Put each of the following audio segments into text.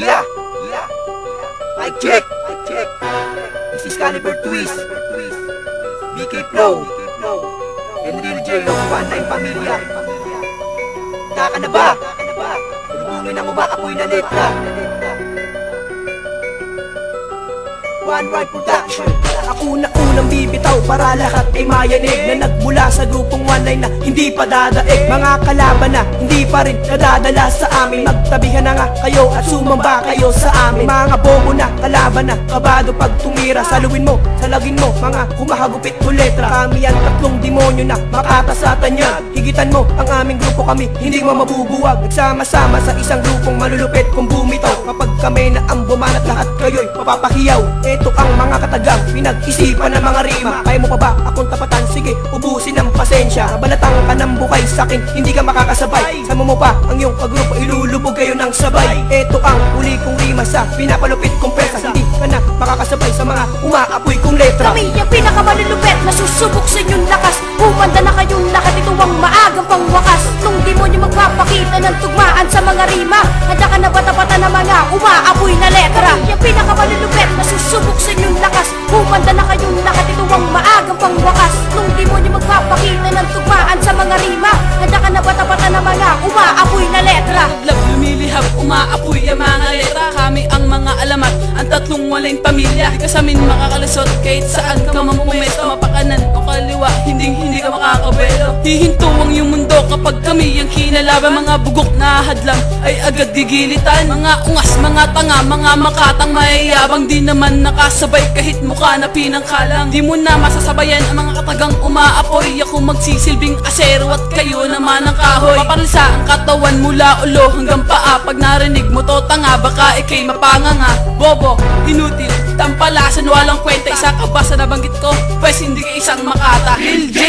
Yeah. Mic check. This is Caliber Twist, BK Flow, Henry J. of One Nine Pamilya. Taka na ba? Tulungin ang umaapoy na letra. One Word Production. Ako na unang bibitaw para lahat ay mayanig na nagmula sa grupong One Nine na hindi pa dadaig. Mga kalaban na hindi pa rin nadadala sa amin. Magtabihan na nga kayo at sumamba kayo sa amin. Mga bobo na kalaban na kabado pag tumira. Saluin mo, salagin mo, mga humahagupit mo letra. Kami ang tatlong demonyo na makatasatan yan. Higitan mo ang aming grupo, kami hindi mo mabubuwag. Nagsama-sama sa isang grupong malulupit kung bumitaw. Kapag kami na ang bumanat, lahat kayo'y mapapahiyaw. Ito ang mga katagang pinag-isipan ng mga rima. Kaya mo pa ba akong tapatan? Sige, ubusin ang pasensya. Balatang ka ng bukay sa'kin, hindi ka makakasabay. Sama mo pa ang iyong kagrupo, ilulubog kayo ng sabay. Ito ang uli kong rima sa pinapalupit kong pesa. Hindi ka na makakasabay sa mga umaapoy kong letra. Kami ang pinakamalulupit na susubok sa inyong lakas. Humanda na kayong lahat, ito ang maagang pangwakas. Nung demonyo magpapakita ng tugmaan sa mga rima, handa ka na bata-bata na mga umaapoy na letra. Kami ang pinakamalulupit na susubok sa inyong lakas. Humanda na kayong lahat, ito ang maagang pangwakas. Nung demonyo magpapakita ng tugmaan sa mga rima, handa ka na bata-bata na mga umaapoy na letra. Love lumilihap, umaapoy ang mga letra. Kami ang mga alamat, ang tatlong walang pamilya. Di ka sa amin makakalusot kahit saan ka man pumesto. Mapakanan o kaliwa, hindi ka makakabelo. Hihinto ang iyong mundo kapag kami ang kinalaban. Mga bugok na hadlang ay agad gigilitan. Mga ungas, mga tanga, mga makatang mayayabang. Di naman nakasabay kahit mukha na pinangkalang. Di mo na masasabayan ang mga katagang umaapoy. Ako magsisilbing asero at kayo naman ang kahoy. Paparisa ang katawan mula ulo hanggang paa. Pag narinig mo to tanga, baka ikay mapanganga. Bobo, inutil, tampalasan, walang kwenta. Isa ka ba sa nabanggit ko? Pwes hindi ka isang makata. LJ!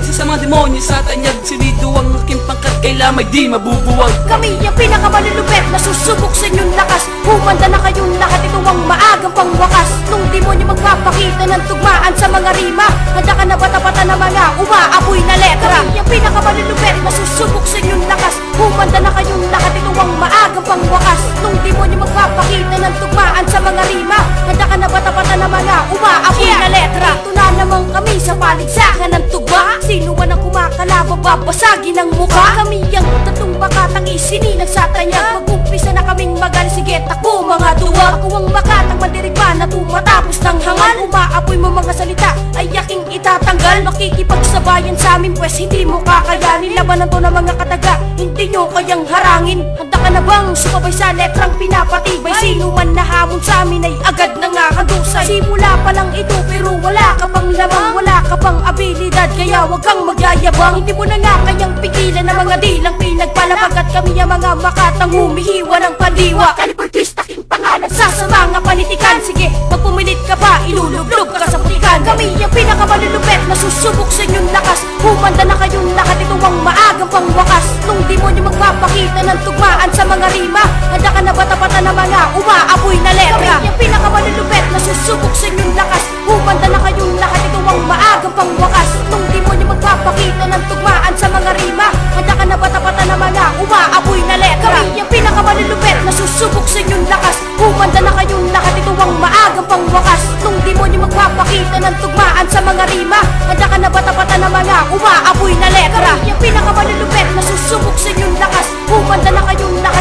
Isa sa mga demonyo sa tanyag, silido ang aking pangkat, kailan may di mabubuwag. Kami ang pinakamalulupit na susubok sa inyong lakas. Humanda na kayong lahat, ito ang maagang pangwakas. Nung demonyo magpapakita ng tugmaan sa mga rima, handa ka na bata-bata na mga umaapoy na letra. Kami ang pinakamalulupit na susubok sa inyong lakas. Humanda na kayong lahat, ito ang maagang pangwakas. Nung demonyo magpapakita ng tugmaan sa mga rima, handa ka na bata-bata na mga umaapoy na letra. Ito na naman kami sa paligsahan ng tugma. Sino man ang kumakalaban, babasagin ang mukha. Kami ang tatlong bakatang isininag sa tanyag. Mag-umpisa na kaming magaling, sige takbo mga duwag. Ako ang bakatang mandirigma na tumatapos ng hangal. Umaapoy mo mga salita ay aking itatanggal. Makikipagsabayan sa amin pwes hindi mo kakayanin. Labanan to ng mga kataga, hindi nyo kayang harangin. Handa ka na bang sumabay sa letrang pinapatibay? Sino man na hamon sa amin ay agad na nga kadusay. Simula pa lang ito pero wala ka pang lamang, wala ka pang abilidad, kaya wag kang magyayabang. Hindi mo na nga kayang pigilan ng mga dilang pinagpalapag. At kami ang mga makatang humihiwa ng pandiwa. Caliber Twist aking pangalan sa mga panitikan. Sige, magpumilit ka pa, ilulublob ka sa putikan. Kami ang pinakamalulupit na susubok sa inyong lakas. Humanda na kayong lahat, ito ang maagang pangwakas. Nung demonyo magpapakita ng tugmaan sa mga rima, handa ka na bata-bata na mga umaapoy na letra. Kami ang pinakamalulupit na susubok sa inyong lakas. Humanda na kayong lahat, ito ang maagang pangwakas. Nung demonyo magpapakita ng tugmaan sa mga rima, handa ka na bata-bata na mga umaapoy na letra. Kami ang pinakamalulupit na susubok sa inyong lakas. Humanda na kayong lahat, ito ang maagang pangwakas. Nung demonyo magpapakita ng tugmaan sa mga rima, handa ka na bata-bata na mga umaapoy na letra. Kami ang pinakamalulupit na susubok sa inyong lakas. Humanda na kayong lahat,